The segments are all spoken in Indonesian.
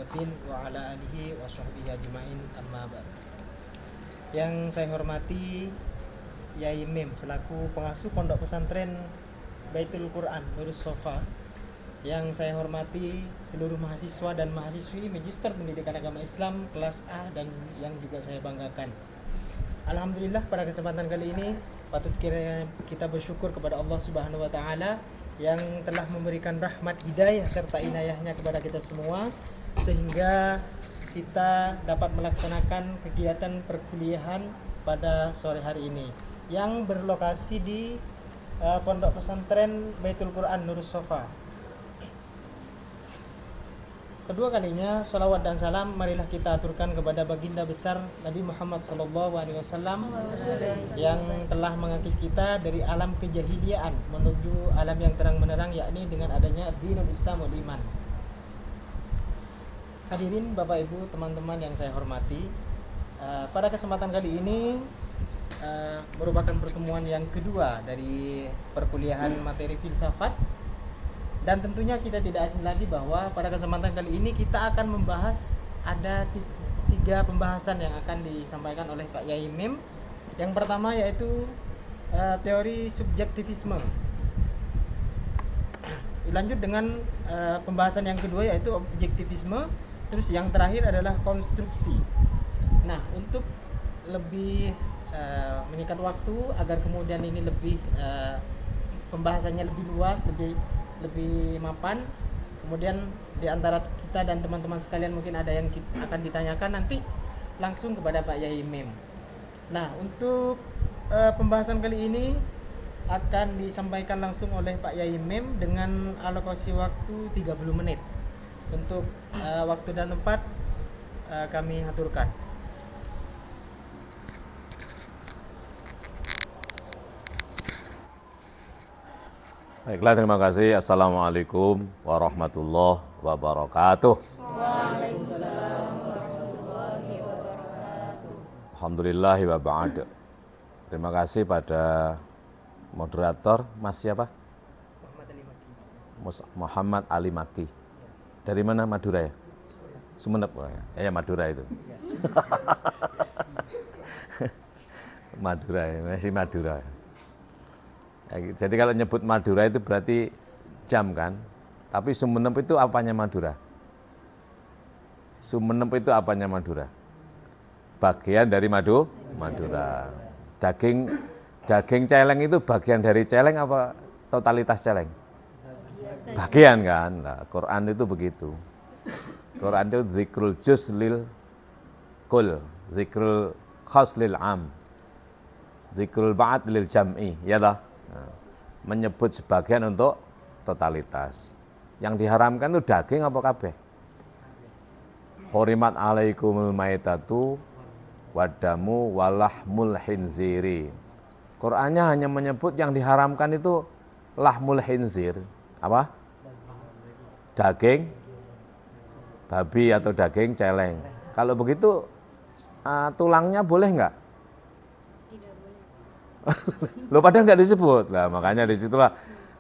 Muhammadin wa ala alihi wa sahbihi ajma'in amma ba'd. Yang saya hormati Yai Mim selaku pengasuh Pondok Pesantren Baitul Quran Nurus Sofa. Yang saya hormati seluruh mahasiswa dan mahasiswi Magister Pendidikan Agama Islam kelas A dan yang juga saya banggakan. Alhamdulillah pada kesempatan kali ini patut kita bersyukur kepada Allah Subhanahu wa taala yang telah memberikan rahmat hidayah serta inayahnya kepada kita semua sehingga kita dapat melaksanakan kegiatan perkuliahan pada sore hari ini yang berlokasi di Pondok Pesantren Baitul Quran Nurus Sofa. Kedua kalinya salawat dan salam marilah kita aturkan kepada baginda besar Nabi Muhammad SAW yang telah mengakis kita dari alam kejahiliaan menuju alam yang terang menerang, yakni dengan adanya dinul Islam wal iman. Hadirin Bapak Ibu, teman-teman yang saya hormati, pada kesempatan kali ini merupakan pertemuan yang kedua dari perkuliahan materi filsafat. Dan tentunya kita tidak asing lagi bahwa pada kesempatan kali ini kita akan membahas ada tiga pembahasan yang akan disampaikan oleh Pak Yai Mim. Yang pertama yaitu teori subjektivisme. Lanjut dengan pembahasan yang kedua yaitu objektivisme. Terus yang terakhir adalah konstruksi. Nah, untuk lebih menyikat waktu agar kemudian ini lebih pembahasannya lebih luas, lebih mapan, kemudian di antara kita dan teman-teman sekalian mungkin ada yang akan ditanyakan nanti langsung kepada Pak Yai Mim. Nah, untuk pembahasan kali ini akan disampaikan langsung oleh Pak Yai Mim dengan alokasi waktu 30 menit. Untuk waktu dan tempat kami aturkan. Baiklah, terima kasih. Assalamualaikum warahmatullahi wabarakatuh. Waalaikumsalam warahmatullahi wabarakatuh. Alhamdulillahi wa ba'd. Terima kasih pada moderator Mas siapa? Muhammad Ali Maki. Dari mana? Madura ya? Sumeneb. Oh ya, Madura itu. Madura ya, masih Madura. Jadi kalau nyebut Madura itu berarti jam kan? Tapi Sumeneb itu apanya Madura? Sumeneb itu apanya Madura? Bagian dari Madura. Daging celeng itu bagian dari celeng apa totalitas celeng? Bagian kan? Nah, Quran itu begitu. Quran itu zikrul juz lil kul, zikrul khas lil am, zikrul ba'd lil jam'i, ya toh? Nah, menyebut sebagian untuk totalitas. Yang diharamkan itu daging apa kabeh? Hurimat alaikumul maitatu wadamu walahmul khinziri. Qur'annya hanya menyebut yang diharamkan itu lahmul khinzir. Apa? Daging babi atau daging celeng. Kalau begitu tulangnya boleh enggak? Loh, padahal nggak disebut. Nah, makanya disitulah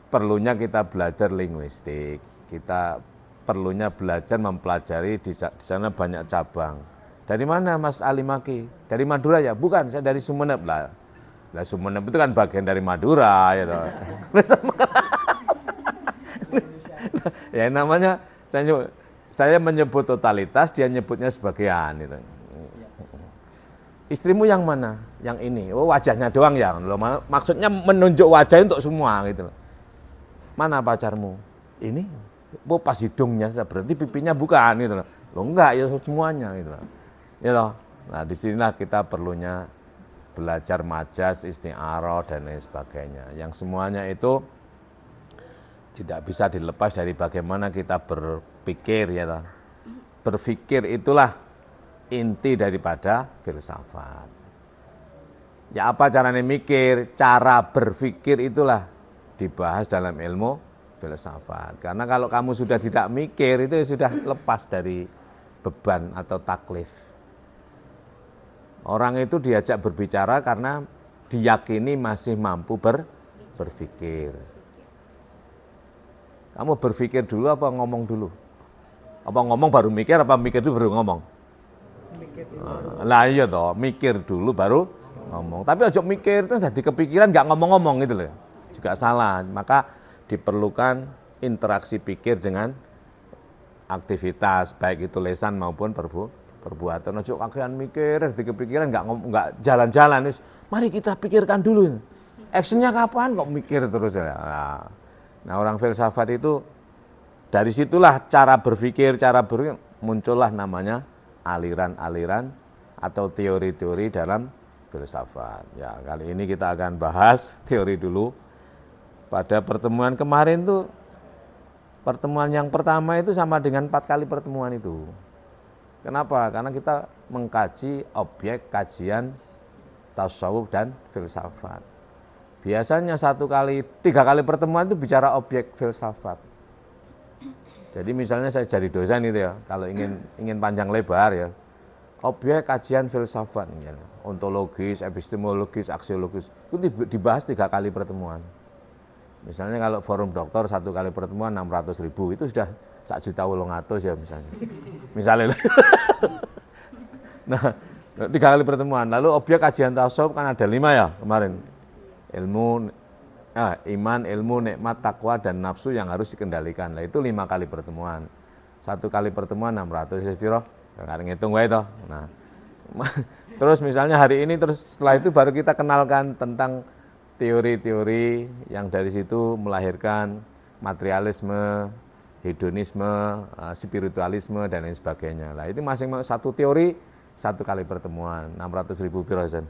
perlunya kita belajar linguistik. Kita perlunya belajar mempelajari di sana banyak cabang. Dari mana Mas Ali Maki? Dari Madura ya? Bukan, saya dari Sumeneb lah. Lah Sumeneb itu kan bagian dari Madura ya toh. Ya namanya saya menyebut totalitas, dia nyebutnya sebagian itu. Istrimu yang mana? Yang ini. Oh, wajahnya doang ya. Maksudnya menunjuk wajah untuk semua gitu. Mana pacarmu? Ini. Oh, pas hidungnya berarti pipinya bukan gitu loh. Loh enggak, ya semuanya gitu loh. Ya loh. Nah, disinilah kita perlunya belajar majas, isti'arah dan lain sebagainya. Yang semuanya itu tidak bisa dilepas dari bagaimana kita berpikir ya loh. Berpikir itulah inti daripada filsafat. Ya apa caranya mikir, cara berpikir itulah dibahas dalam ilmu filsafat. Karena kalau kamu sudah tidak mikir itu sudah lepas dari beban atau taklif. Orang itu diajak berbicara karena diyakini masih mampu berpikir. Kamu berpikir dulu apa ngomong dulu? Apa ngomong baru mikir, apa mikir dulu baru ngomong? Mikir dulu. Lah iya toh, mikir dulu baru ngomong. Tapi ojo mikir itu jadi kepikiran nggak ngomong-ngomong gitu loh. Juga salah. Maka diperlukan interaksi pikir dengan aktivitas baik itu lesan maupun perbuatan. Ojo kakean mikir, jadi kepikiran nggak jalan-jalan. Mari kita pikirkan dulu. Actionnya kapan kok mikir terus ya. Nah, orang filsafat itu dari situlah cara berpikir muncullah namanya aliran-aliran atau teori-teori dalam filsafat. Ya, kali ini kita akan bahas teori dulu. Pada pertemuan kemarin tuh, pertemuan yang pertama itu sama dengan 4 kali pertemuan itu. Kenapa? Karena kita mengkaji objek kajian tasawuf dan filsafat. Biasanya 3 kali pertemuan itu bicara objek filsafat. Jadi misalnya saya jadi dosen itu ya, kalau ingin panjang lebar ya, objek kajian filsafat, ontologis, epistemologis, aksiologis, itu dibahas 3 kali pertemuan. Misalnya kalau forum doktor 1 kali pertemuan 600.000, itu sudah 1.800.000 ya misalnya. Misalnya. Nah, 3 kali pertemuan. Lalu objek kajian tasawuf kan ada 5 ya kemarin. Iman, ilmu, nikmat, takwa, dan nafsu yang harus dikendalikan. Nah, itu 5 kali pertemuan. 1 kali pertemuan 600 piro? Enggak ngitung wae toh. Nah. Terus misalnya hari ini setelah itu baru kita kenalkan tentang teori-teori yang dari situ melahirkan materialisme, hedonisme, spiritualisme dan lain sebagainya. Nah, itu masing-masing satu teori 1 kali pertemuan. 600.000 piro sen.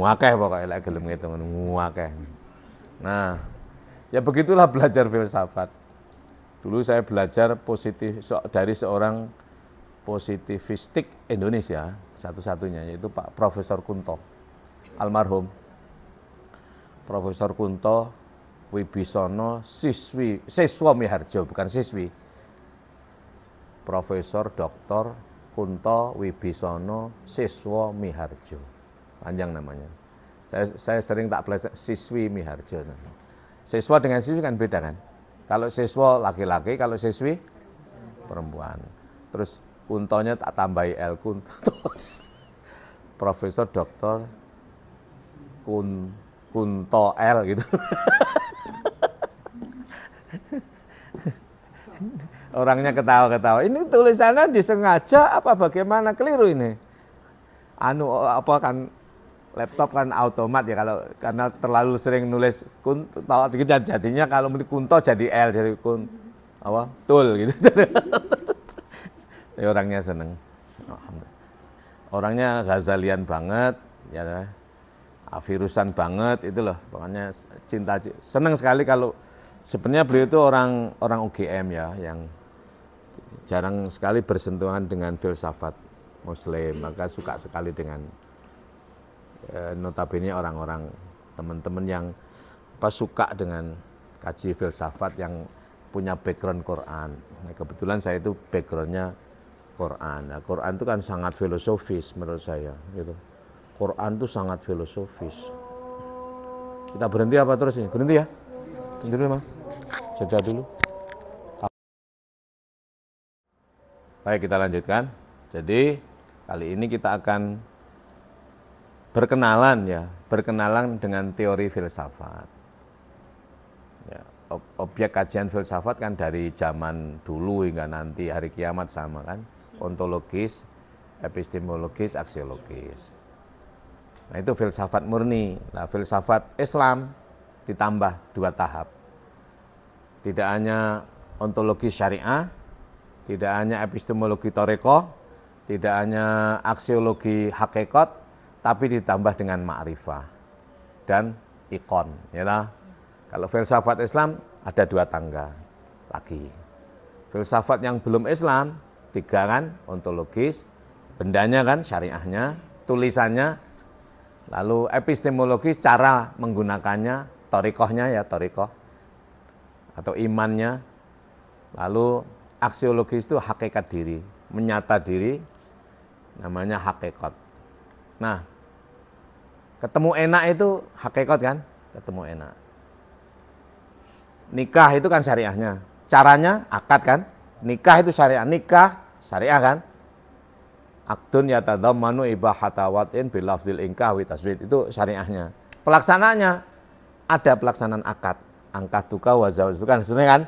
Akeh pokoknya lek gelem ngitung akeh. Nah, ya begitulah belajar filsafat. Dulu saya belajar dari seorang positivistik Indonesia, satu-satunya, yaitu Pak Profesor Kunto, almarhum. Profesor Kunto Wibisono Siswa Miharjo, bukan siswi. Profesor Dr. Kunto Wibisono Siswa Miharjo. Panjang namanya. Saya sering tak belajar siswi Miharjo. Siswa dengan siswi kan beda kan? Kalau siswa laki-laki, kalau siswi perempuan. Terus Kuntonya tak tambahi L, Kunto. Profesor Doktor Kunto L gitu. Orangnya ketawa-ketawa. Ini tulisannya disengaja apa bagaimana? Keliru ini. Laptop kan automat ya, karena terlalu sering nulis Kunto, jadinya kalau Kunto jadi L, jadi Tul gitu. Ya, orangnya seneng. Orangnya Ghazalian banget, ya, virusan banget itu loh. Pokoknya seneng sekali kalau sebenarnya beliau itu orang UGM ya, yang jarang sekali bersentuhan dengan filsafat Muslim, maka suka sekali dengan notabene orang-orang teman-teman yang suka dengan kaji filsafat yang punya background Quran. Nah, kebetulan saya itu backgroundnya Quran. Nah, Quran itu kan sangat filosofis menurut saya. Gitu. Quran itu sangat filosofis. Kita berhenti apa terus ini? Berhenti ya? Berhenti dulu Mas. Jeda dulu. Baik, kita lanjutkan. Jadi kali ini kita akan berkenalan dengan teori filsafat. Ya, objek kajian filsafat kan dari zaman dulu hingga nanti hari kiamat sama kan, ontologis, epistemologis, aksiologis. Nah, itu filsafat murni. Nah, filsafat Islam ditambah 2 tahap. Tidak hanya ontologi syariah, tidak hanya epistemologi thariqah, tidak hanya aksiologi hakikat, tapi ditambah dengan ma'rifah dan ikon. Ya, kalau filsafat Islam ada 2 tangga lagi. Filsafat yang belum Islam 3 kan, ontologis, bendanya kan, syariahnya, tulisannya, lalu epistemologis, cara menggunakannya, thariqahnya ya, thariqah, atau imannya, lalu aksiologis itu hakikat diri, menyata diri, namanya hakikat. Nah, ketemu enak itu hakikat kan, ketemu enak. Nikah itu kan syariahnya, caranya akad kan, Nikah itu syariah, nikah syariah kan? Aqdun yatadhammanu ibahata wat'in bil lafdzil inkah wa taswid, itu syariahnya. Pelaksanaannya ada pelaksanaan akad, angkah tuka wa zawjuka kan, sebenarnya kan?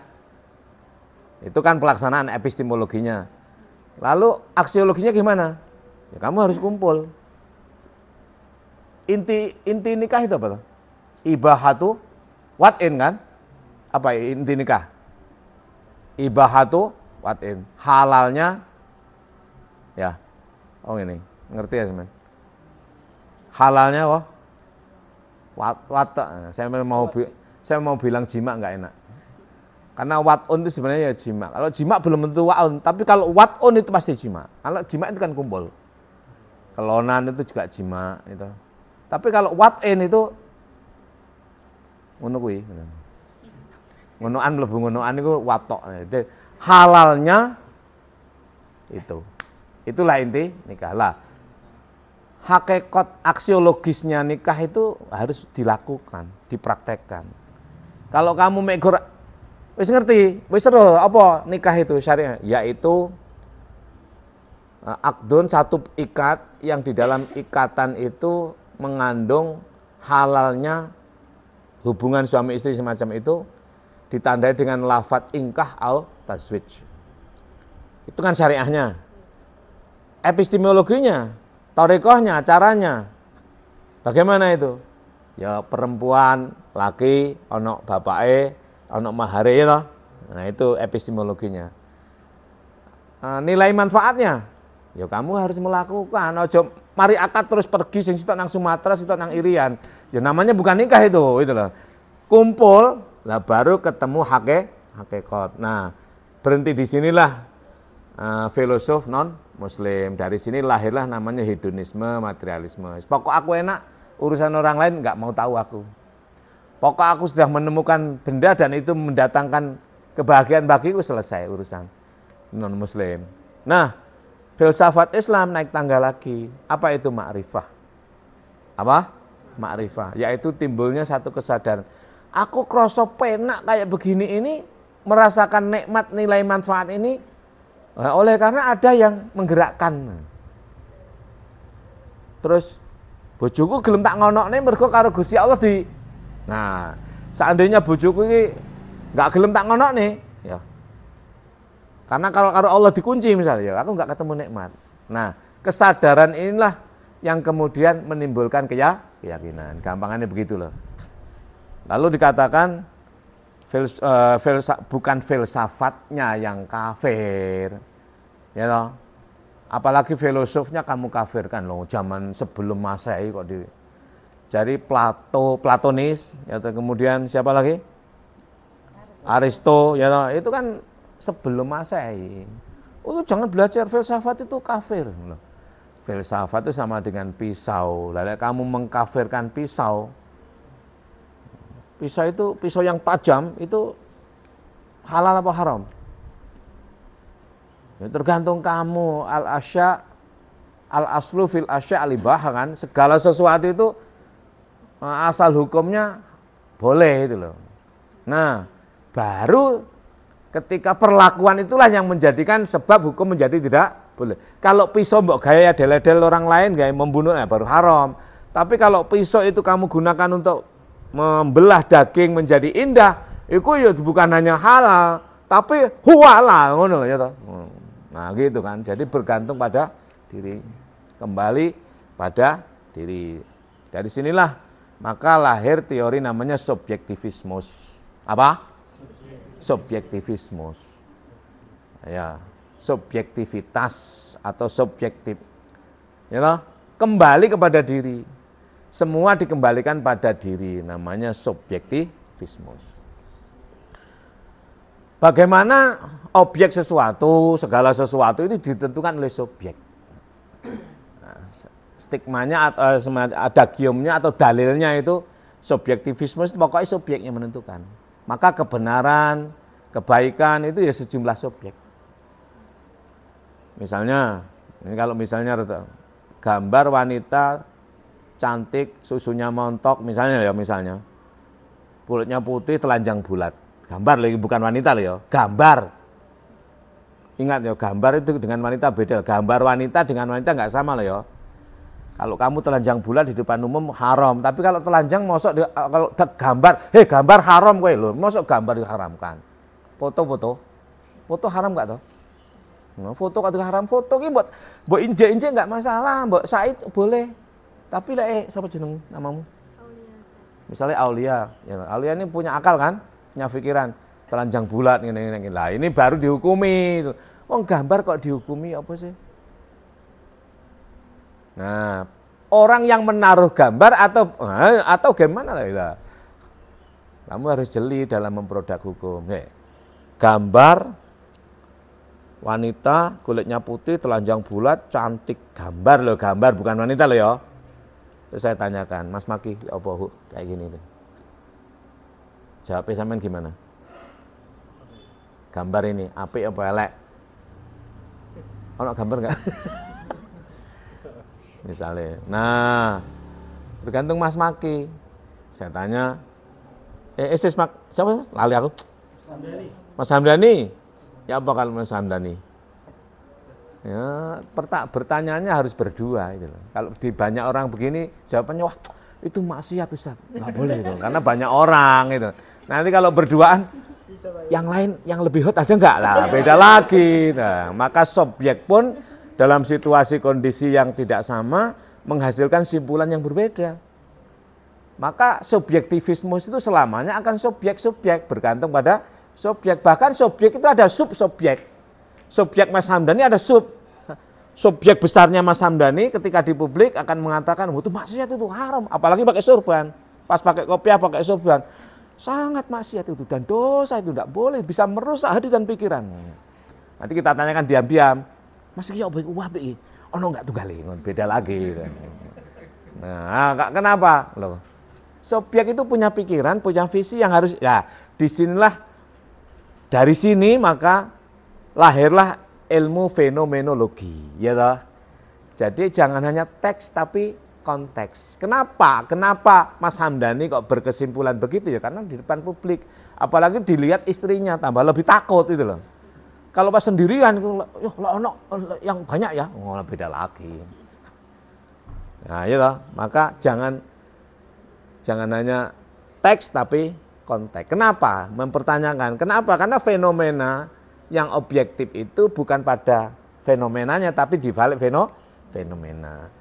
Itu kan pelaksanaan epistemologinya. Lalu aksiologinya gimana? Ya kamu harus kumpul. Inti nikah itu apa? Ibahatu wat'in kan? Apa inti nikah? Ibahatu wat'in. Halalnya ya. Oh ini, ngerti ya teman? Halalnya saya mau bilang jima nggak enak. Karena wat'un itu sebenarnya ya jima. Kalau jima belum tentu wat'un, tapi kalau wat'un itu pasti jima. Kalau jima itu kan kumpul. Kelonan itu juga jima itu. Tapi kalau wat'in itu ngono kuwi. Ngonoan mlebu ngonoan itu watok. Jadi halalnya itu. Itulah inti nikah. Lah, hakikat aksiologisnya nikah itu harus dilakukan, dipraktekkan. Kalau kamu megor, wis ngerti, wis seru apa nikah itu syariah? Yaitu akdun, satu ikat yang di dalam ikatan itu mengandung halalnya hubungan suami istri semacam itu ditandai dengan lafadz inkah al tazwij. Itu kan syariahnya. Epistemologinya, thariqahnya, caranya, bagaimana itu? Ya perempuan, laki, ono bapake, ono mahare itu. Nah itu epistemologinya. Nilai manfaatnya, ya kamu harus melakukan. Ojo mari akad terus pergi, sing sitok nang Sumatera, sitok nang Irian. Ya namanya bukan nikah itu loh. Kumpul, lah baru ketemu hakikat. Nah berhenti di sinilah filosof non Muslim. Dari sini lahirlah namanya hedonisme, materialisme. Pokok aku enak, urusan orang lain nggak mau tahu aku. Pokok aku sudah menemukan benda dan itu mendatangkan kebahagiaan bagiku, selesai urusan non Muslim. Nah, filsafat Islam naik tangga lagi. Apa itu ma'rifah? Apa? Ma'rifah, yaitu timbulnya satu kesadaran. Aku kroso penak kayak begini ini, merasakan nikmat nilai manfaat ini. Oleh karena ada yang menggerakkan. Terus bojoku gelem tak ngonokne mergo karo Gusti Allah di. Nah, seandainya bojoku iki enggak gelem tak ngonokne, ya. Karena kalau Allah dikunci misalnya, ya aku enggak ketemu nikmat. Nah, kesadaran inilah yang kemudian menimbulkan keyakinan. Gampangannya begitu loh. Lalu dikatakan bukan filsafatnya yang kafir, ya toh. Apalagi filosofnya kamu kafirkan loh. Zaman sebelum Masehi kok di. Jadi Platonis, ya toh. Kemudian siapa lagi? Aristo, ya toh. Itu kan sebelum Masehi. Oh, jangan belajar filsafat itu kafir. Filsafat itu sama dengan pisau. Lalu kamu mengkafirkan pisau. Pisau itu, pisau yang tajam itu halal apa haram? Ya, tergantung kamu. Al-aslu fil asya' al-ibah kan. Segala sesuatu itu asal hukumnya boleh itu loh. Nah, baru ketika perlakuan itulah yang menjadikan sebab hukum menjadi tidak boleh. Kalau pisau mbok gaya del-del orang lain gaya membunuh baru haram. Tapi kalau pisau itu kamu gunakan untuk membelah daging menjadi indah, itu ya bukan hanya halal, tapi halal, ngono ya toh. Nah, gitu kan. Jadi bergantung pada diri, kembali pada diri. Dari sinilah maka lahir teori namanya subjektivismus. Apa? Subjektivismus. Ya, subjektivitas atau subjektif. Ya toh, kembali kepada diri. Semua dikembalikan pada diri, namanya subjektivismus. Bagaimana objek sesuatu, segala sesuatu itu ditentukan oleh subjek. Nah, stigmanya atau adagiumnya atau dalilnya itu subjektivisme, itu pokoknya subjek yang menentukan. Maka kebenaran, kebaikan itu ya sejumlah subjek. Misalnya, ini kalau misalnya gambar wanita cantik, susunya montok, misalnya ya, misalnya kulitnya putih, telanjang bulat, gambar lagi bukan wanita loh ya, gambar. Ingat ya, gambar itu dengan wanita beda. Gambar wanita dengan wanita nggak sama loh ya. Kalau kamu telanjang bulat di depan umum haram, tapi kalau telanjang mosok kalau gambar, gambar haram kowe lho, mosok gambar diharamkan. Foto haram nggak toh? Nah, foto kok haram, foto ki mbok injek-injek nggak masalah, mbok Said boleh. Tapi lek siapa jeneng namamu? Aulia. Misalnya Aulia, ya Aulia ini punya akal kan, punya pikiran, telanjang bulat gini. Lah ini baru dihukumi. Oh gambar kok dihukumi apa sih? Nah, orang yang menaruh gambar atau gimana lah itu? Kamu harus jeli dalam memproduk hukum. Gambar wanita kulitnya putih, telanjang bulat, cantik, gambar loh, gambar bukan wanita loh ya. Terus saya tanyakan, Mas Maki, apa kayak gini tuh? Jawabnya sampean gimana? Gambar ini apik apa elek? Ono gambar enggak? Misalnya, nah tergantung Mas Maki. Saya tanya, siapa? Lali aku. Mas Hamdani. Ya apa kalau Mas Hamdani? Ya, bertanyanya harus berdua itu loh. Kalau di banyak orang begini, jawabannya wah itu maksiat Ustaz. Enggak boleh itu, karena banyak orang itu. Nanti kalau berduaan, yang lain yang lebih hot ada enggak lah, beda lagi. Nah, maka subjek pun dalam situasi kondisi yang tidak sama menghasilkan simpulan yang berbeda. Maka subjektivisme itu selamanya akan subjek-subjek, bergantung pada subjek. Bahkan subjek itu ada sub-subjek. Subjek Mas Hamdani ada sub. Subjek besarnya Mas Hamdani ketika di publik akan mengatakan, itu maksiat itu haram. Apalagi pakai sorban. Pas pakai kopiah pakai sorban. Sangat maksiat itu dan dosa itu tidak boleh. Bisa merusak hati dan pikiran. Nanti kita tanyakan diam-diam. Mas iki opo iku apik iki? Ono enggak tunggale? Beda lagi. Nah, kenapa? Loh. Subjek itu punya pikiran, punya visi yang harus disinilah dari sini maka lahirlah ilmu fenomenologi, ya toh. Jadi jangan hanya teks tapi konteks. Kenapa? Kenapa Mas Hamdani kok berkesimpulan begitu ya? Karena di depan publik, apalagi dilihat istrinya tambah lebih takut itu loh. Kalau pas sendirian, yang banyak ya, beda lagi. Nah, ya, maka jangan hanya teks tapi konteks. Kenapa? Mempertanyakan. Kenapa? Karena fenomena yang objektif itu bukan pada fenomenanya, tapi di balik fenomena.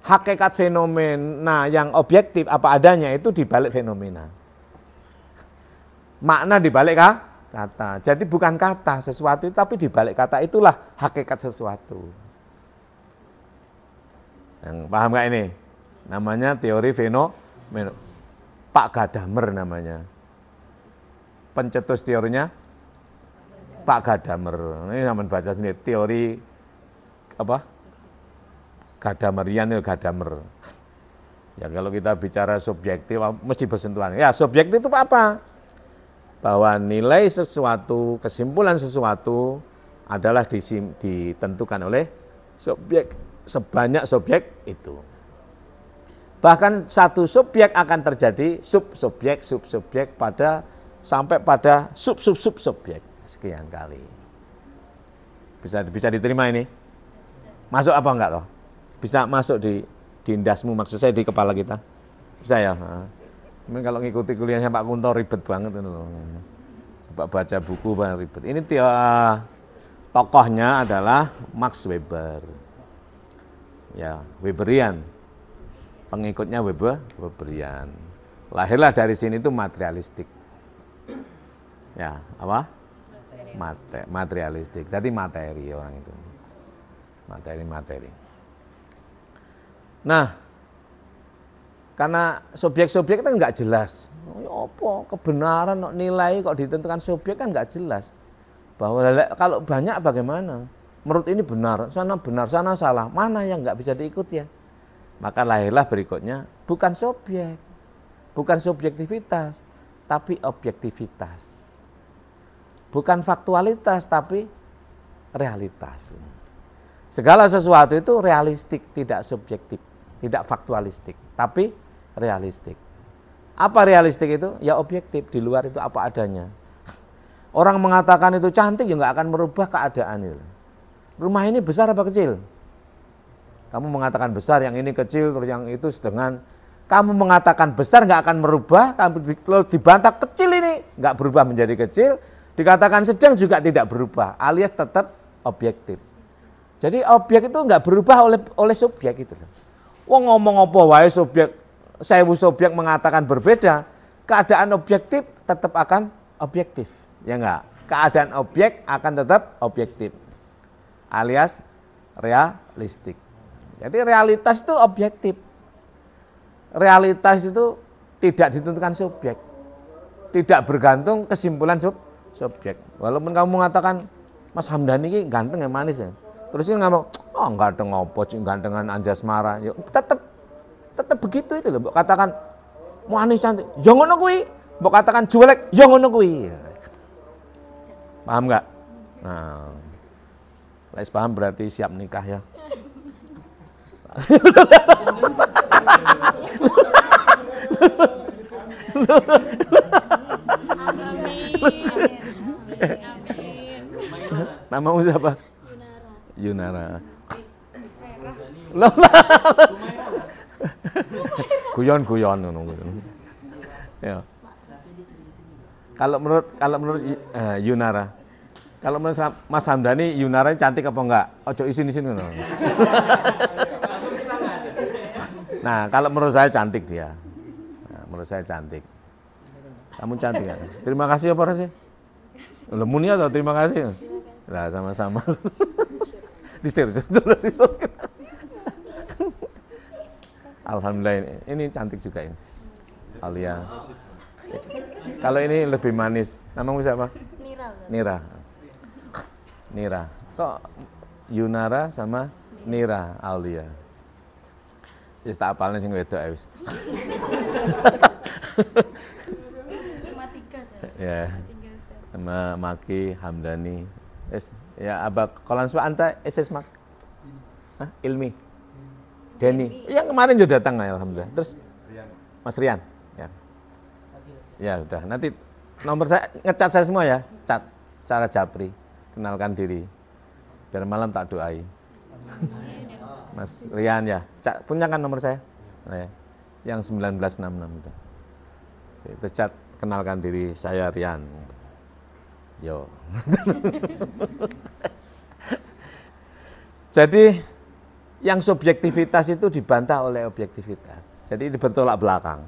Hakikat fenomena yang objektif apa adanya itu di balik fenomena. Makna di balik kata. Jadi bukan kata sesuatu, tapi di balik kata itulah hakikat sesuatu. Yang paham nggak ini? Namanya teori fenomena. Pak Gadamer namanya. Pencetus teorinya Pak Gadamer. Ini namanya baca sendiri. Teori apa? Gadamerian itu Gadamer. Ya kalau kita bicara subjektif mesti bersentuhan. Ya subjektif itu apa? Bahwa nilai sesuatu, kesimpulan sesuatu adalah ditentukan oleh subjek, sebanyak subjek itu. Bahkan satu subjek akan terjadi subjek sampai pada subjek sekian kali. Bisa diterima ini? Masuk apa enggak toh? Bisa masuk di indasmu, maksud saya di kepala kita. Bisa ya? Ini kalau ngikuti kuliahnya Pak Kunto ribet banget itu loh. Coba baca buku banget ribet. Ini tokohnya adalah Max Weber. Ya, Weberian. Pengikutnya Weberian. Lahirlah dari sini itu materialistik. Ya, apa? Materialistik. Tadi materi orang itu. Materi. Nah, karena subjek-subjek itu nggak jelas. Apa kebenaran nilai kok ditentukan subjek kan nggak jelas. Bahwa kalau banyak bagaimana? Menurut ini benar, sana salah. Mana yang nggak bisa diikuti ya? Maka lahirlah berikutnya bukan subjek, bukan subjektivitas, tapi objektivitas. Bukan faktualitas, tapi realitas. Segala sesuatu itu realistik, tidak subjektif, tidak faktualistik, tapi realistik. Apa realistik itu? Ya objektif, di luar itu apa adanya. Orang mengatakan itu cantik ya nggak akan merubah keadaan itu. Rumah ini besar apa kecil? Kamu mengatakan besar, yang ini kecil, terus yang itu sedang. Kamu mengatakan besar nggak akan merubah, kalau dibantah kecil ini nggak berubah menjadi kecil, dikatakan sedang juga tidak berubah, alias tetap objektif. Jadi objek itu nggak berubah oleh subjek itu. Wong ngomong apa wae subjek, sewu subjek mengatakan berbeda, keadaan objektif tetap akan objektif, ya enggak? Keadaan objek akan tetap objektif, alias realistik. Jadi realitas itu objektif. Realitas itu tidak ditentukan subjek, tidak bergantung kesimpulan subjek. Walaupun kamu mengatakan Mas Hamdani ini ganteng ya manis ya, terus ini ngomong, oh ganteng ngopo, gantengan Anjasmara, ya tetap begitu itu loh. Mbok katakan manis cantik, ya ngono kuwi. Mbok katakan jelek, ya ngono kuwi. Paham enggak? Nah, les paham berarti siap nikah ya. Namamu siapa? Yunara. Loh. Guyon ngono. Ya. Kalau menurut Yunara, kalau menurut Mas Hamdani, Yunara cantik apa enggak? Ojo isin-isin ngono. Nah, kalau menurut saya cantik dia. Nah, menurut saya cantik. Kamu cantik kan? Terima kasih apa sih? Lemuni atau terima kasih? Lah sama-sama. Alhamdulillah ini cantik juga ini. Alia. Kalau ini lebih manis. Namamu siapa? Nira. Nira. Kok Yunara sama Nira Aulia? Wis tak apalne sing wedok wis. Cuma 3 saya. Ya. Sama Maki Hamdani. Ya abak kolansu anta SS Mak. Hah? Ilmi. Denny. Yang kemarin juga datang alhamdulillah. Terus Mas Rian. Ya. Ya udah, nanti nomor saya ngecat saya semua ya. Cat secara japri. Kenalkan diri. Biar malam tak doai. Mas Rian ya, punya kan nomor saya? Nah, ya. Yang 1966 itu. Itu cat, kenalkan diri, saya Rian. Yo. Jadi yang subjektivitas itu dibantah oleh objektivitas. Jadi bertolak belakang.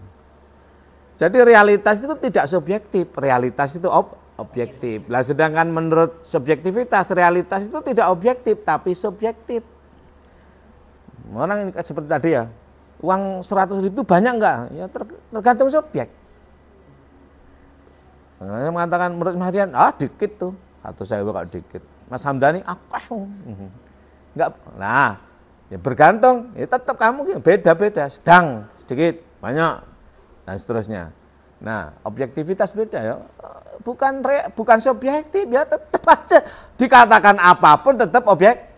Jadi realitas itu tidak subjektif, realitas itu objektif. Lah sedangkan menurut subjektivitas, realitas itu tidak objektif tapi subjektif. Orang seperti tadi ya, uang 100.000 banyak enggak? Ya tergantung subjek. Saya mengatakan menurut Mas Rian, dikit tuh, 1.000 kok dikit. Mas Hamdani, enggak. Nah, ya bergantung, ya tetap kamu beda-beda, sedang, sedikit, banyak, dan seterusnya. Nah, objektivitas beda ya, bukan subjektif ya, tetap aja dikatakan apapun tetap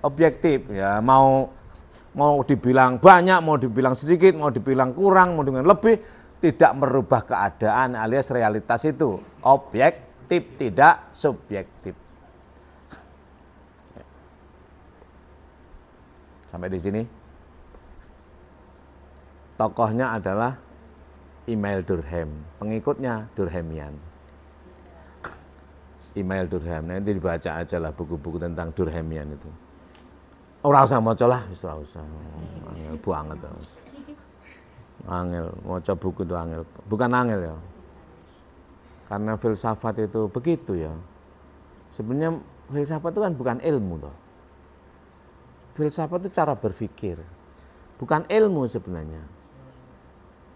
objektif ya, mau dibilang banyak, mau dibilang sedikit, mau dibilang kurang, mau dibilang lebih, tidak merubah keadaan alias realitas itu objektif, tidak subjektif. Sampai di sini. Tokohnya adalah Email Durkheim, pengikutnya Durkheimian. Email Durkheim, nanti dibaca aja lah buku-buku tentang Durkheimian itu. Ora usah maca lah, wis ora usah. Angel banget terus. Angel maca buku itu angel. Bukan angel ya. Karena filsafat itu begitu ya. Sebenarnya filsafat itu kan bukan ilmu toh. Filsafat itu cara berpikir. Bukan ilmu sebenarnya.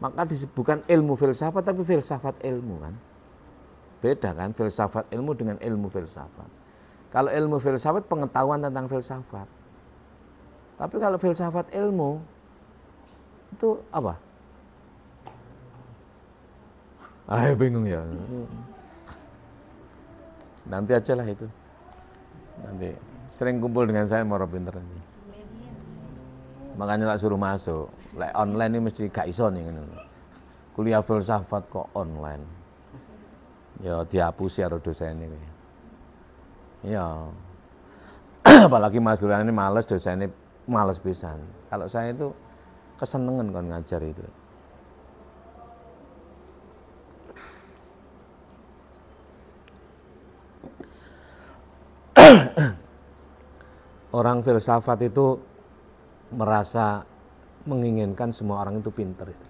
Maka bukan ilmu filsafat tapi filsafat ilmu kan. Beda kan filsafat ilmu dengan ilmu filsafat. Kalau ilmu filsafat pengetahuan tentang filsafat. Tapi kalau filsafat ilmu itu apa? Bingung ya. Nanti aja lah itu. Nanti sering kumpul dengan saya mau pinter nanti. Makanya tak suruh masuk. Like online ini mesti gak iso nih. Kuliah filsafat kok online. Ya dihapus ya dosen ini. Ya. Apalagi Mas Durian ini males, dosen ini males pisan. Kalau saya itu kesenengan kan ngajar itu. Orang filsafat itu merasa menginginkan semua orang itu pintar itu.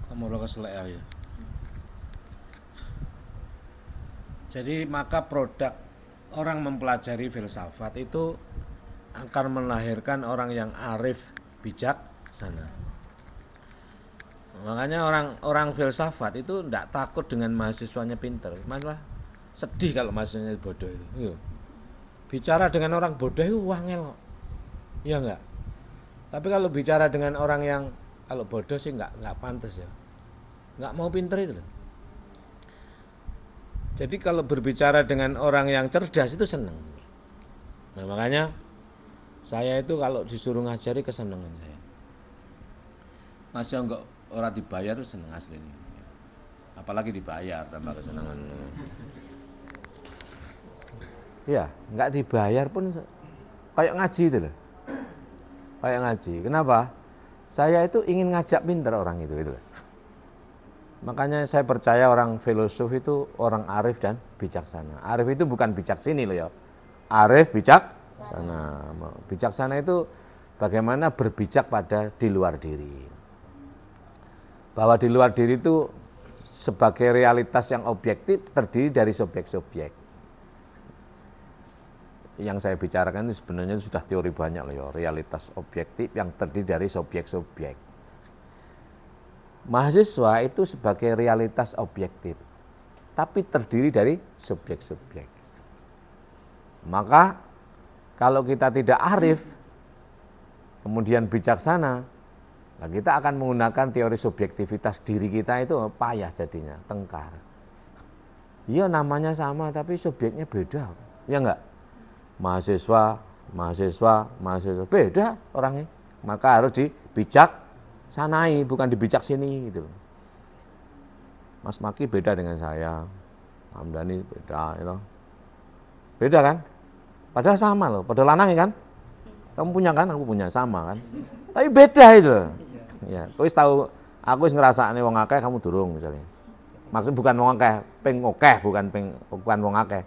Kamu lo keselek ya. Jadi maka produk orang mempelajari filsafat itu akan melahirkan orang yang arif, bijaksana. Makanya orang filsafat itu tidak takut dengan mahasiswanya pintar. Malah sedih kalau mahasiswanya bodoh itu. Iya. Bicara dengan orang bodoh itu wangel kok. Iya enggak? Tapi kalau bicara dengan orang yang kalau bodoh sih enggak pantas ya. Enggak mau pintar itu loh. Jadi kalau berbicara dengan orang yang cerdas itu senang. Nah makanya saya itu kalau disuruh ngajari kesenangan saya. Masih enggak orang dibayar itu senang aslinya. Apalagi dibayar tambah kesenangan. Ya, enggak dibayar pun kayak ngaji itu loh. Kayak ngaji. Kenapa? Saya itu ingin ngajak pintar orang itu loh. Makanya saya percaya orang filosof itu orang arif dan bijaksana. Arif itu bukan bijaksini loh ya. Arif bijaksana. Bijaksana itu bagaimana berbijak pada di luar diri. Bahwa di luar diri itu sebagai realitas yang objektif terdiri dari subjek-subjek. Yang saya bicarakan itu sebenarnya sudah teori banyak loh ya. Realitas objektif yang terdiri dari subjek-subjek. Mahasiswa itu sebagai realitas objektif, tapi terdiri dari subjek-subjek. Maka kalau kita tidak arif, kemudian bijaksana, nah kita akan menggunakan teori subjektivitas diri kita itu payah jadinya, tengkar. Iya namanya sama tapi subjeknya beda, ya enggak? Mahasiswa beda orangnya, maka harus dibijaksanai, bukan dibijaksini gitu. Mas Maki beda dengan saya, Hamdani beda, gitu. Beda kan? Padahal sama loh, padahal lanang kan? Kamu punya kan, aku punya sama kan? Tapi beda itu loh. Ya, aku tahu, aku ngerasane wong akeh, kamu durung misalnya. Maksud bukan wong akeh, ping akeh, bukan wong akeh.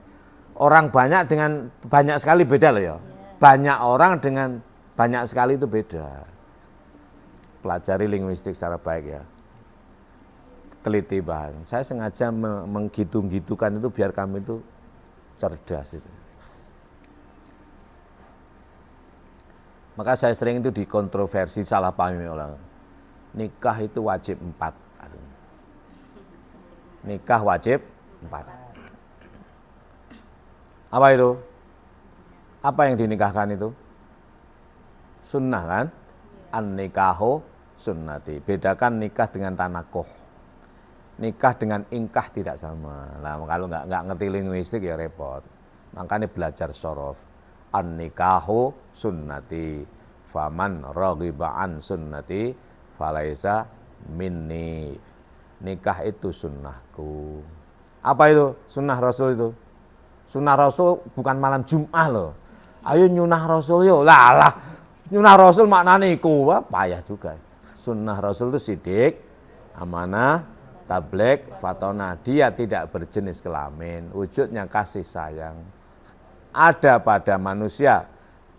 Orang banyak dengan banyak sekali beda loh ya. Banyak orang dengan banyak sekali itu beda. Pelajari linguistik secara baik ya. Teliti bahan. Saya sengaja menggitung-gitukan itu biar kami itu cerdas itu. Maka saya sering itu dikontroversi salah pahami orang. Nikah itu wajib 4. Nikah wajib 4. Apa itu? Apa yang dinikahkan itu? Sunnah kan? An-nikahu sunnati. Bedakan nikah dengan tanakoh. Nikah dengan ingkah tidak sama. Nah, kalau nggak ngerti linguistik ya repot. Makanya belajar sorof. An-nikahu sunnati. Faman raghiba an sunnati falaisa minni. Nikah itu sunnahku. Apa itu? Sunnah Rasul itu. Sunnah Rasul bukan malam Jum'ah loh. Ayo nyunah Rasul yo. Lah, nyunah Rasul maknanya iku, payah juga. Sunnah Rasul itu sidik, amanah, tabligh, fatona. Dia tidak berjenis kelamin, wujudnya kasih sayang. Ada pada manusia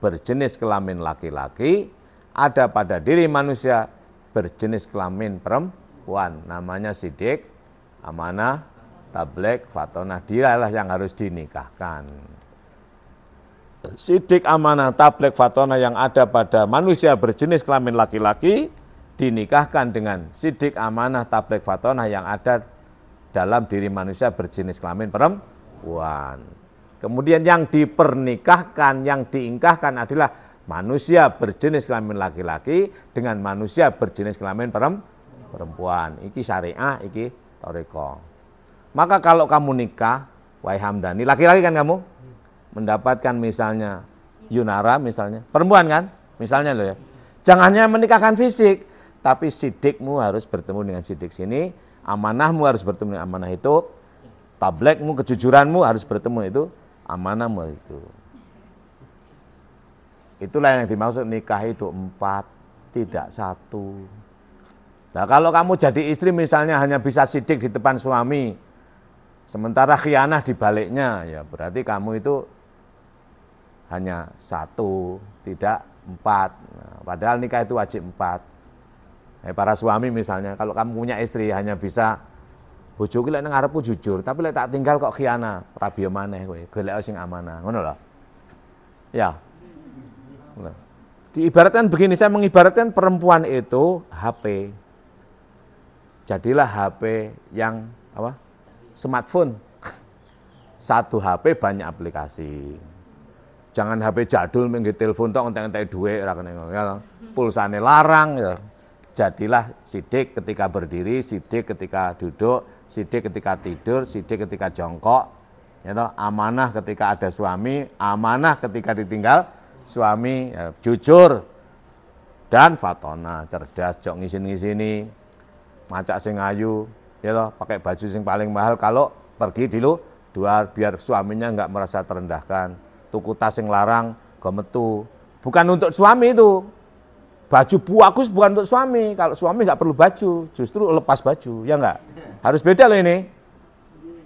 berjenis kelamin laki-laki, ada pada diri manusia berjenis kelamin perempuan. Namanya sidik, amanah, tabligh, fatonah, dialah yang harus dinikahkan. Sidik, amanah, tabligh, fatonah yang ada pada manusia berjenis kelamin laki-laki dinikahkan dengan sidik, amanah, tabligh, fatonah yang ada dalam diri manusia berjenis kelamin perempuan. Kemudian yang dipernikahkan, yang diingkahkan adalah manusia berjenis kelamin laki-laki dengan manusia berjenis kelamin perempuan. Iki syariah, iki thariqah. Maka kalau kamu nikah, wahai Hamdani, laki-laki kan kamu, mendapatkan misalnya Yunara misalnya, perempuan kan, misalnya loh ya. Jangan hanya menikahkan fisik, tapi sidikmu harus bertemu dengan sidik sini, amanahmu harus bertemu dengan amanah itu, tablekmu, kejujuranmu harus bertemu itu, amanahmu itu. Itulah yang dimaksud nikah itu 4, tidak 1. Nah kalau kamu jadi istri misalnya hanya bisa sidik di depan suami, sementara khianah di baliknya, ya berarti kamu itu hanya 1, tidak 4. Nah, padahal nikah itu wajib 4. Para suami misalnya, kalau kamu punya istri hanya bisa bojoku lek nang ngarepku jujur, tapi lek tak tinggal kok khianah, rabi maneh kowe, golek sing amanah, ngono lho. Ya. Nah, diibaratkan begini, saya mengibaratkan perempuan itu HP. Jadilah HP yang apa? Smartphone. Satu HP banyak aplikasi. Jangan HP jadul mengge telepon tok entek-entek dhuwit ora kena ya. Pulsane larang ya. Jadilah sidik ketika berdiri, sidik ketika duduk, sidik ketika tidur, sidik ketika jongkok. Ya toh, amanah ketika ada suami, amanah ketika ditinggal suami, ya, jujur dan fatona, cerdas, jok ngisin-ngisini, macak sing ayu, ya toh, pakai baju sing paling mahal kalau pergi di luar biar suaminya enggak merasa terendahkan. Tuku tas sing larang, go metu. Bukan untuk suami itu. Baju bagus bukan untuk suami. Kalau suami enggak perlu baju, justru lepas baju, ya enggak? Harus beda loh ini.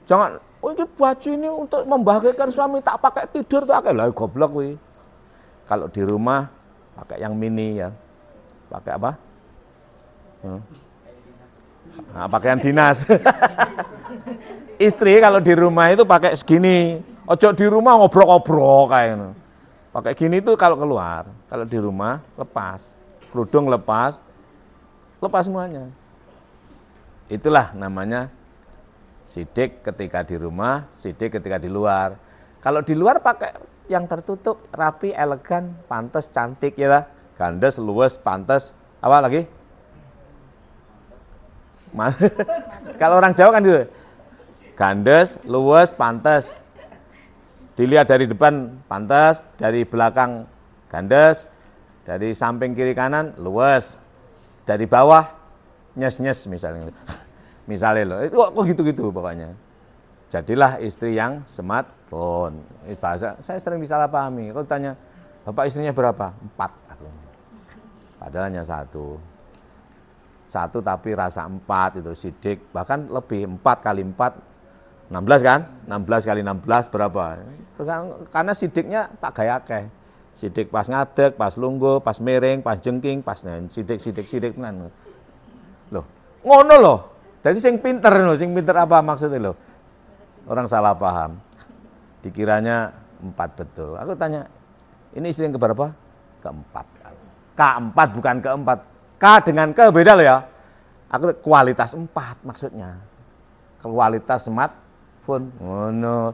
Jangan, oh ini baju ini untuk membahagiakan suami, tak pakai tidur tak pakai lah, goblok wih. Kalau di rumah pakai yang mini ya, pakai apa? Nah, pakaian dinas. Istri kalau di rumah itu pakai segini, ojo di rumah ngobrol-ngobrol kayak gitu. Pakai gini tuh kalau keluar, kalau di rumah lepas, kerudung lepas semuanya. Itulah namanya sidik ketika di rumah, sidik ketika di luar. Kalau di luar pakai yang tertutup, rapi, elegan, pantas, cantik ya, gandes, luwes, pantas, apa lagi? Kalau orang Jawa kan gitu, gandes, luwes, pantas. Dilihat dari depan pantas, dari belakang gandes, dari samping kiri kanan luwes, dari bawah nyes-nyes misalnya. Misalnya loh, itu kok gitu-gitu pokoknya. Jadilah istri yang smartphone. Ini bahasa, saya sering disalahpahami. Kalau tanya, bapak istrinya berapa? 4. Padahal hanya 1. 1 tapi rasa 4 itu sidik. Bahkan lebih, 4 kali 4, 16 kan? 16 kali 16 berapa? Karena sidiknya tak gaya-gaya. Sidik pas ngadeg, pas lungguh, pas miring, pas jengking, pas sidik tenan. Loh, ngono loh. Jadi sing pinter loh, sing pinter apa maksudnya loh? Orang salah paham. Dikiranya 4 betul. Aku tanya, ini istri yang keberapa? Keempat. K4 bukan keempat. K dengan ke beda loh ya. Aku kualitas 4 maksudnya. Kualitas smartphone. Oh no.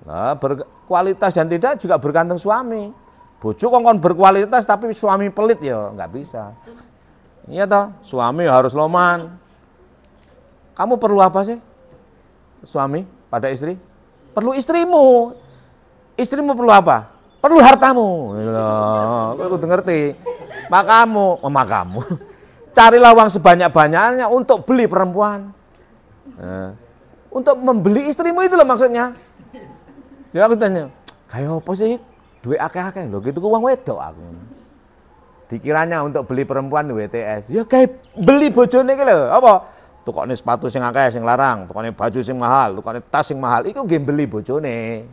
Nah, berkualitas dan tidak juga bergantung suami. Bojo kongkon berkualitas tapi suami pelit ya, nggak bisa. Iya toh, suami harus loman. Kamu perlu apa sih? Suami pada istri? Perlu istrimu. Istrimu perlu apa? Perlu hartamu. Loh, aku ngerti. Makamu. Carilah uang sebanyak-banyaknya untuk beli perempuan. Nah, untuk membeli istrimu itu loh maksudnya. Jadi aku tanya, kayak apa sih? Duit akeh-akeh loh, gitu uang wedok aku. Dikiranya untuk beli perempuan di WTS. Ya kayak beli bojone iki lho, apa? Tukokne sepatu sing akeh sing larang, tukokne baju sing mahal, tukokne tas sing mahal, iku nggih beli bojone.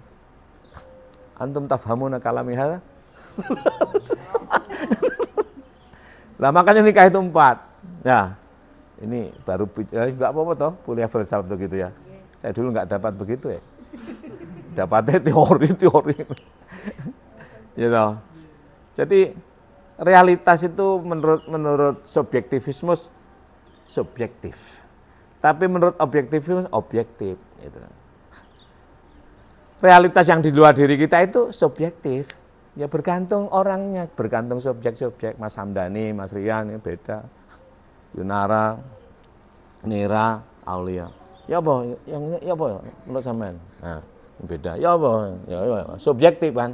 Antum tafhamuna kalami hadza? Lah makanya nikah itu 4. Nah, ini baru enggak apa-apa toh, kuliah filsafat begitu ya. Saya dulu enggak dapat begitu ya. Dapatnya teori. You know. Jadi realitas itu menurut subjektivisme subjektif. Tapi menurut objektivisme objektif gitu. Realitas yang di luar diri kita itu subjektif. Ya bergantung orangnya, bergantung subjek-subjek. Mas Hamdani, Mas Rian, ini beda. Yunara, Nira, Aulia. Ya apa? Yang ya apa menurut sampean? Nah, beda. Ya apa? Ya subjektif kan.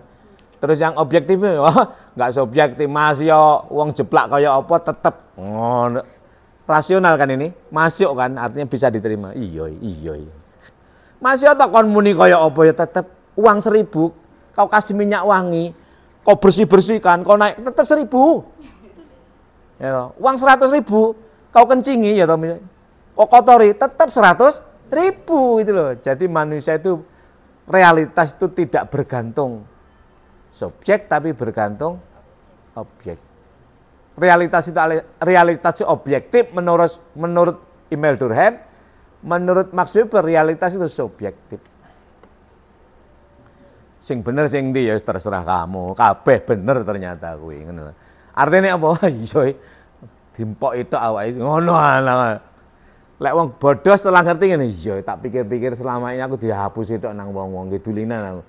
Terus yang objektif wah enggak subjektif, masih yo wong jeplak kaya apa tetep ngono. Rasional kan ini? Masuk kan artinya bisa diterima. Iya. Masih tak kon muni kaya apa ya tetep uang 1.000 kau kasih minyak wangi, kau bersih-bersihkan, kau naik tetep 1.000. Ya, uang 100.000 kau kencingi ya toh, kau kotori tetap 100.000 itu loh. Jadi manusia itu realitas itu tidak bergantung subjek tapi bergantung objek. Realitas itu objektif menurut Emile Durkheim, menurut Max Weber realitas itu subjektif. Sing bener sing ndi ya terserah kamu, kabeh bener ternyata kuwi ngono. Artinya apa? Iya dimpok itu awake ngono ana. Lek wong bodoh setelah ngerti ngene, iya tak pikir-pikir selama ini aku dihapus itu nang wong-wong gedulinan aku.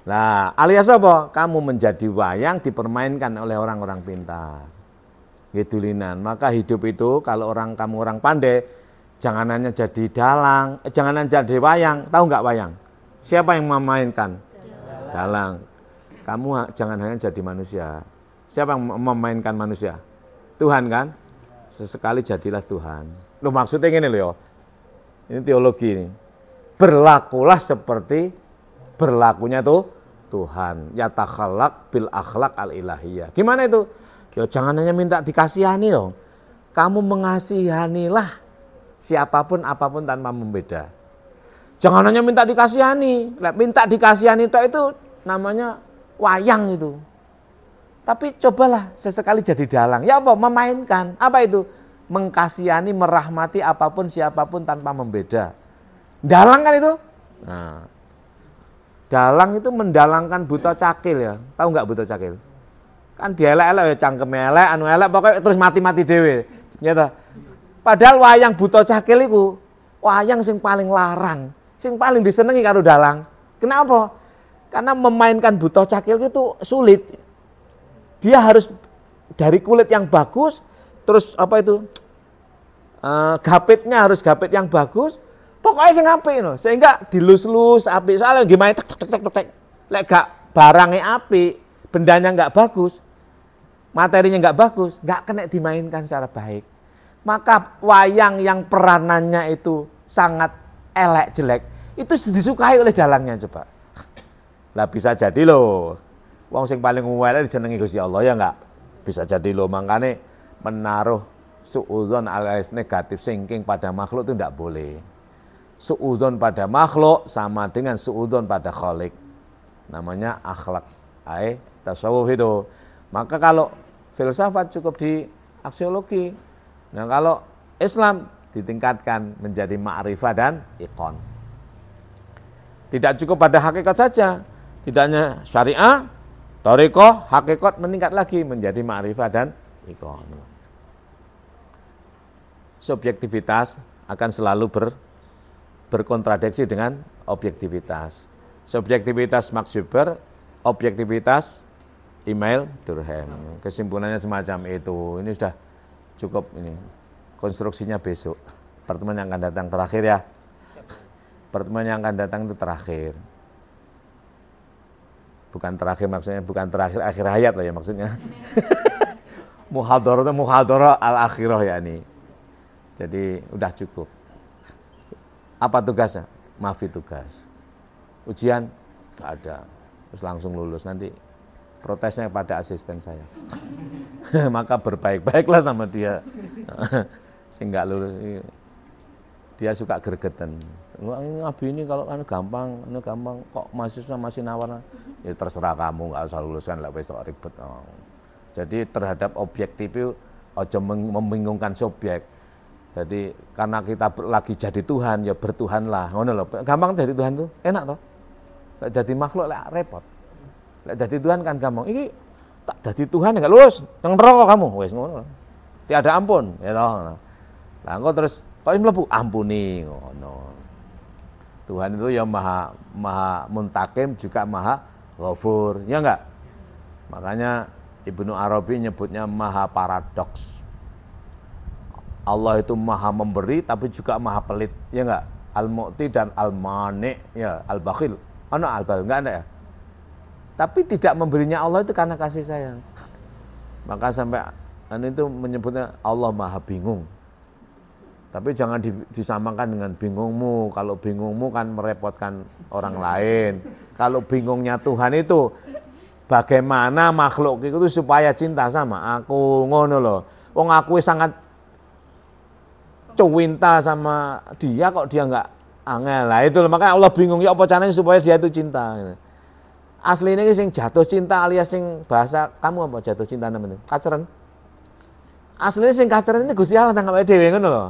Lah, alias apa? Kamu menjadi wayang dipermainkan oleh orang-orang pintar. Gedulinan. Maka hidup itu kalau kamu orang pandai, jangan hanya jadi dalang, jangan hanya jadi wayang. Tahu enggak wayang? Siapa yang memainkan? Dalang. Kamu jangan hanya jadi manusia. Siapa yang memainkan manusia? Tuhan kan? Sesekali jadilah Tuhan. Loh maksudnya gini loh. Ini teologi ini. Berlakulah seperti berlakunya tuh Tuhan. Yatakhallaq bil akhlaq al ilahiyah. Gimana itu? Ya jangan hanya minta dikasihani dong. Kamu mengasihanilah siapapun apapun tanpa membeda. Jangan hanya minta dikasihani. Minta dikasihani itu namanya wayang itu. Tapi cobalah sesekali jadi dalang. Ya apa? Memainkan. Apa itu? Mengkasihani, merahmati apapun siapapun tanpa membeda. Dalang kan itu? Nah, dalang itu mendalangkan buta cakil ya. Tahu nggak buta cakil? Kan dielek-elek ya cangkem elek, anu elek pokoknya terus mati-mati dhewe. Ya padahal wayang buta cakil itu wayang sing paling larang, sing paling disenengi karo dalang. Kenapa? Karena memainkan buta cakil itu sulit. Dia harus dari kulit yang bagus, terus apa itu? Gapitnya harus gapit yang bagus. Pokoknya sing apik no, sehingga dilus-lus apik. Soalnya gimana tek. Lek gak barangnya apik, bendanya enggak bagus, materinya enggak bagus, enggak kena dimainkan secara baik. Maka wayang yang peranannya itu sangat elek jelek, itu disukai oleh dalangnya coba. Lah bisa jadi loh. Wong sing paling elek dijenengi Gusti Allah ya enggak? Bisa jadi loh, makanya menaruh suudzon alias negatif thinking pada makhluk itu enggak boleh. Suudzon pada makhluk sama dengan suudzon pada khalik. Namanya akhlak, tasawuf itu. Maka kalau filsafat cukup di aksiologi. Nah kalau Islam ditingkatkan menjadi ma'rifah dan iqon. Tidak cukup pada hakikat saja. Tidak hanya syariah, thariqah, hakikat meningkat lagi menjadi ma'rifah dan iqon. Subjektivitas akan selalu berkontradiksi dengan objektivitas. Subjektivitas Max Weber, objektivitas Emile Durkheim. Kesimpulannya semacam itu. Ini sudah cukup ini. Konstruksinya besok. Pertemuan yang akan datang terakhir ya. Pertemuan yang akan datang itu terakhir. Bukan terakhir maksudnya, bukan terakhir akhir hayat lah ya maksudnya. Muhadharah al-akhirah ya ini. Jadi udah cukup. Apa tugasnya? Maafi tugas. Ujian nggak ada, terus langsung lulus. Nanti protesnya pada asisten saya. Maka berbaik-baiklah sama dia. Sehingga lulus. Dia suka gregetan. Abi ini kalau gampang kok mahasiswa masih nawar. Ya terserah kamu, nggak usah lulus kan, nggak usah ribet. Oh. Jadi terhadap objektif itu ojo membingungkan subjek. Jadi karena kita lagi jadi Tuhan, ya bertuhanlah. Ngono lho. Gampang jadi Tuhan tuh, enak toh. Lek jadi makhluk lek repot. Lek jadi Tuhan kan gampang. Iki tak jadi Tuhan enggak lulus, nang neraka kamu. Wis ngono. Tiada ampun, ya toh. Lah engko terus kok mlebu ampuni ngono. Tuhan itu ya maha muntakim juga maha ghafur, ya enggak? Makanya Ibnu Arabi nyebutnya maha paradoks. Allah itu maha memberi tapi juga maha pelit, ya enggak? al-mu'ti dan al-mani, ya, al-bakhil. Oh no, al-bakhil enggak ada ya. Tapi tidak memberinya Allah itu karena kasih sayang. Maka sampai itu menyebutnya Allah Maha bingung. Tapi jangan disamakan dengan bingungmu. Kalau bingungmu kan merepotkan orang lain. Kalau bingungnya Tuhan itu bagaimana makhluk itu supaya cinta sama aku, ngono loh. Wong aku sangat cinta sama dia kok dia enggak angel. Lah itu loh, makanya Allah bingung ya apa caranya supaya dia itu cinta. Aslinya sing jatuh cinta alias sing bahasa kamu apa jatuh cinta namanya? Kaceren. Aslinya sing kaceren ini Gusti Allah nang awake dhewe ngono lho.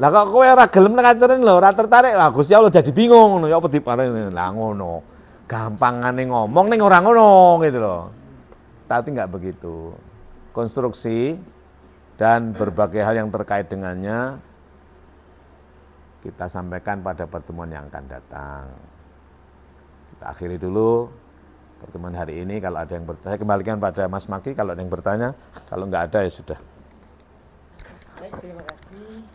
Lah kok kowe ora gelem nang kaceren lho, ora tertarik lah Gusti Allah jadi bingung ngono ya apa diparani. Lah ngono. Gampangane ngomong ning ora ngono gitu loh. Tapi enggak begitu. Konstruksi dan berbagai hal yang terkait dengannya kita sampaikan pada pertemuan yang akan datang. Kita akhiri dulu pertemuan hari ini. Kalau ada yang bertanya, kembalikan pada Mas Maki kalau ada yang bertanya. Kalau enggak ada ya sudah. Baik, terima kasih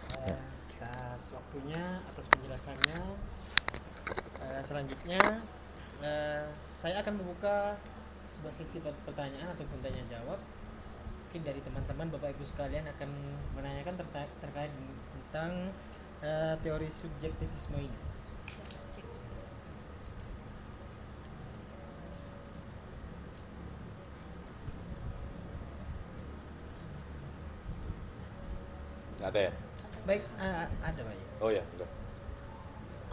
atas waktunya, atas penjelasannya. Selanjutnya saya akan membuka sebuah sesi pertanyaan atau tanya jawab. Mungkin dari teman-teman Bapak Ibu sekalian akan menanyakan terkait tentang teori subjektivisme ini. Nggak ada ya? Baik, ada Pak ya. Oh ya, udah.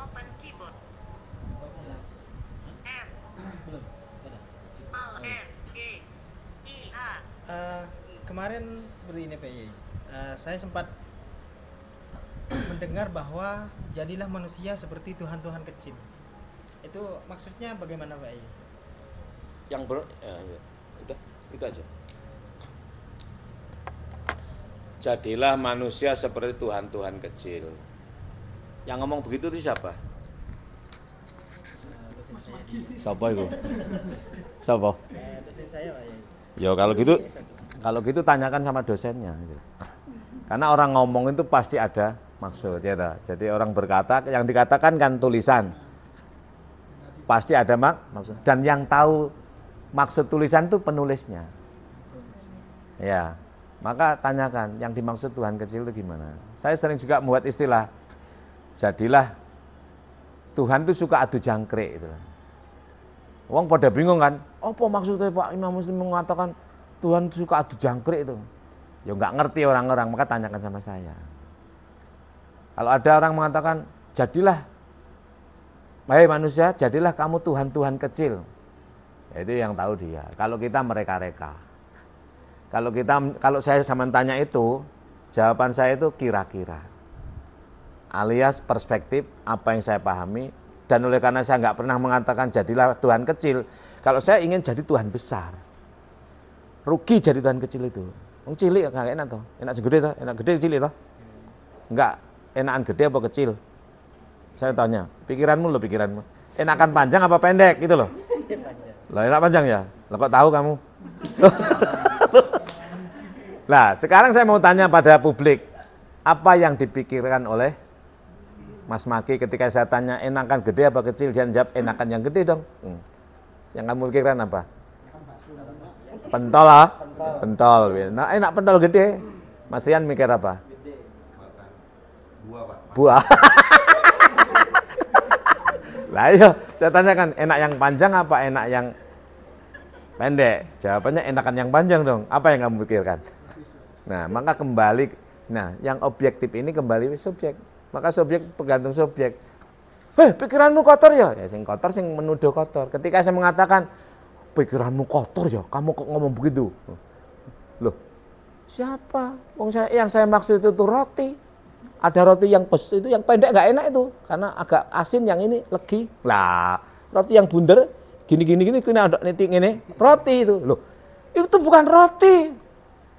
Open keyboard. M Belum. Ada. O N G I A. Kemarin seperti ini Pak Yai. Saya sempat mendengar bahwa jadilah manusia seperti Tuhan-Tuhan kecil. Itu maksudnya bagaimana Pak Yai? Yang ya, udah itu aja. Jadilah manusia seperti Tuhan-Tuhan kecil. Yang ngomong begitu itu siapa? Dosen saya. Siapa itu? Siapa? Dosen saya Pak Yai. Ya kalau gitu tanyakan sama dosennya. Gitu. Karena orang ngomong itu pasti ada maksud ya. Jadi orang berkata, yang dikatakan kan tulisan. Pasti ada maksud. Dan yang tahu maksud tulisan itu penulisnya. Ya. Maka tanyakan yang dimaksud Tuhan kecil itu gimana. Saya sering juga membuat istilah, jadilah Tuhan itu suka adu jangkrik. Gitu. Wong pada bingung kan, apa maksudnya Pak Imam Muslim mengatakan Tuhan suka adu jangkrik itu? Ya nggak ngerti orang-orang, maka tanyakan sama saya. Kalau ada orang mengatakan, jadilah, hai manusia, jadilah kamu Tuhan-Tuhan kecil. Ya, itu yang tahu dia. Kalau kita mereka-reka. Kalau saya sama tanya itu, jawaban saya itu kira-kira. Alias perspektif apa yang saya pahami, dan oleh karena saya nggak pernah mengatakan jadilah Tuhan kecil, kalau saya ingin jadi Tuhan besar. Rugi jadi Tuhan kecil itu. Wong cilik nggak enak toh, enak segede toh, enak gede cilik toh. Enggak, enakan gede apa kecil? Saya tanya, pikiranmu loh pikiranmu. Enakan panjang apa pendek gitu loh. Loh enak panjang ya? Loh kok tahu kamu? Nah, sekarang saya mau tanya pada publik, apa yang dipikirkan oleh Mas Maki ketika saya tanya enakan gede apa kecil? Dia jawab enakan yang gede dong. Yang kamu pikirkan apa? Pentol lah, pentol. Nah, enak pentol gede. Mas Tian mikir apa? Buah. Lah iya, saya tanyakan enak yang panjang apa enak yang pendek? Jawabannya enakan yang panjang dong. Apa yang kamu pikirkan? Nah, maka kembali, yang objektif ini kembali subjek. Maka subjek tergantung subjek. Pikiranmu kotor ya? Ya sing kotor sing menuduh kotor. Ketika saya mengatakan pikiranmu kotor ya, kamu kok ngomong begitu? Loh, siapa? Yang saya maksud itu roti. Ada roti yang itu yang pendek nggak enak itu, karena agak asin, yang ini legi. Lah, roti yang bundar gini kena ada nitik ini, roti itu. Loh, itu bukan roti.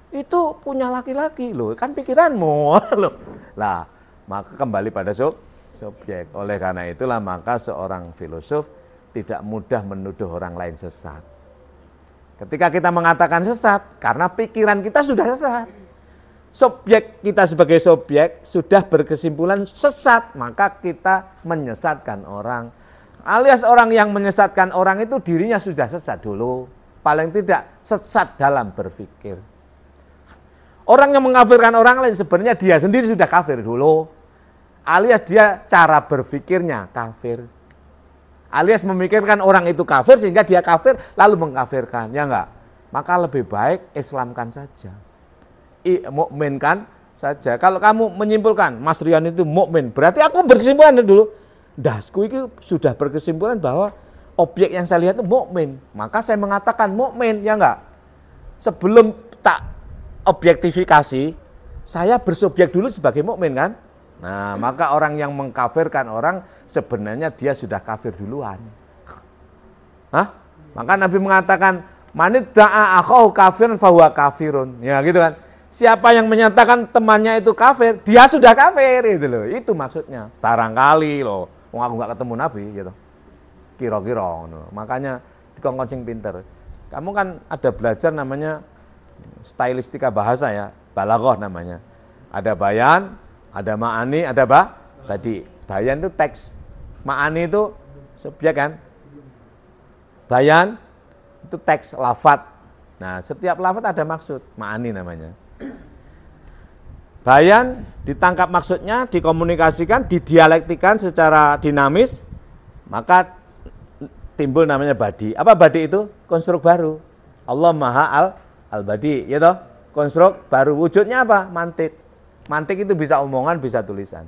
Itu punya laki-laki loh, kan pikiranmu loh. Lah, maka kembali pada subjek. Oleh karena itulah maka seorang filosof tidak mudah menuduh orang lain sesat. Ketika kita mengatakan sesat, karena pikiran kita sudah sesat. subjek kita sebagai subjek sudah berkesimpulan sesat, maka kita menyesatkan orang. Alias orang yang menyesatkan orang itu dirinya sudah sesat dulu. Paling tidak sesat dalam berpikir. Orang yang mengkafirkan orang lain sebenarnya dia sendiri sudah kafir dulu. Alias dia cara berpikirnya kafir. Alias memikirkan orang itu kafir sehingga dia kafir lalu mengkafirkan. Ya enggak? Maka lebih baik Islamkan saja. Mukminkan saja. Kalau kamu menyimpulkan Mas Rian itu mukmin, berarti aku berkesimpulan dulu. Dasku itu sudah berkesimpulan bahwa objek yang saya lihat itu mukmin. Maka saya mengatakan mukmin, ya enggak? Sebelum tak objektifikasi, saya bersubjek dulu sebagai mukmin kan? Nah, maka orang yang mengkafirkan orang sebenarnya dia sudah kafir duluan. Hah? Maka Nabi mengatakan manid da'a akhahu kafiran fahuwa kafirun. Ya gitu kan. Siapa yang menyatakan temannya itu kafir, dia sudah kafir itu loh. Itu maksudnya. Barangkali loh, wong aku enggak ketemu Nabi gitu. Kira-kira ngono. Makanya dikongkon sing pinter. Kamu kan ada belajar namanya stylistika bahasa ya, balaghah namanya. Ada bayan, ada ma'ani, ada badi. Bayan itu teks. Ma'ani itu subjek kan. Bayan itu teks lafat. Nah, setiap lafat ada maksud, ma'ani namanya. Bayan ditangkap maksudnya, dikomunikasikan, didialektikan secara dinamis, maka timbul namanya badi. Apa badi itu? Konstruk baru. Allah Maha al-Badi, ya toh? Konstruk baru. Wujudnya apa? Mantik. Mantik itu bisa omongan, bisa tulisan.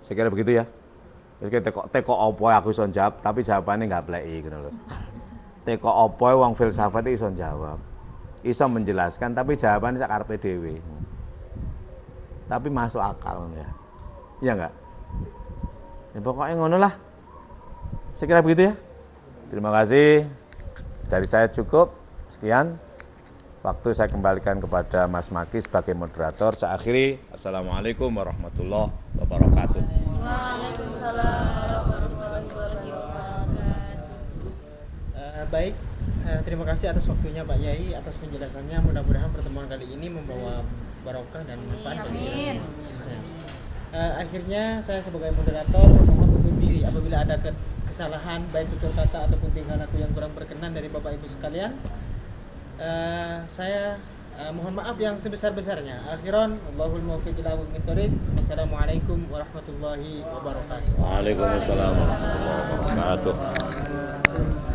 Saya kira begitu ya. Teko opo aku iso jawab, tapi jawabannya enggak bleki ngono lho. Teko opo wong filsafat iso jawab. Iso menjelaskan tapi jawabannya sak karepe dhewe. Tapi masuk akal ya. Iya enggak? Ya pokoknya ngono lah. Saya kira begitu ya. Terima kasih. Dari saya cukup. Sekian. Waktu saya kembalikan kepada Mas Maki sebagai moderator. Saya akhiri. Assalamualaikum warahmatullahi wabarakatuh. Waalaikumsalam warahmatullahi wabarakatuh. Baik, terima kasih atas waktunya Pak Yai, atas penjelasannya. Mudah-mudahan pertemuan kali ini membawa barokah dan manfaat bagi kita semua. Akhirnya saya sebagai moderator mohon undur diri apabila ada kesalahan baik tutur kata ataupun tingkah laku yang kurang berkenan dari Bapak Ibu sekalian. Saya mohon maaf yang sebesar-besarnya. Akhiran, Allahul muwaffiq ila aqwamit thoriq. Wassalamualaikum warahmatullahi wabarakatuh. Waalaikumsalam warahmatullahi wabarakatuh.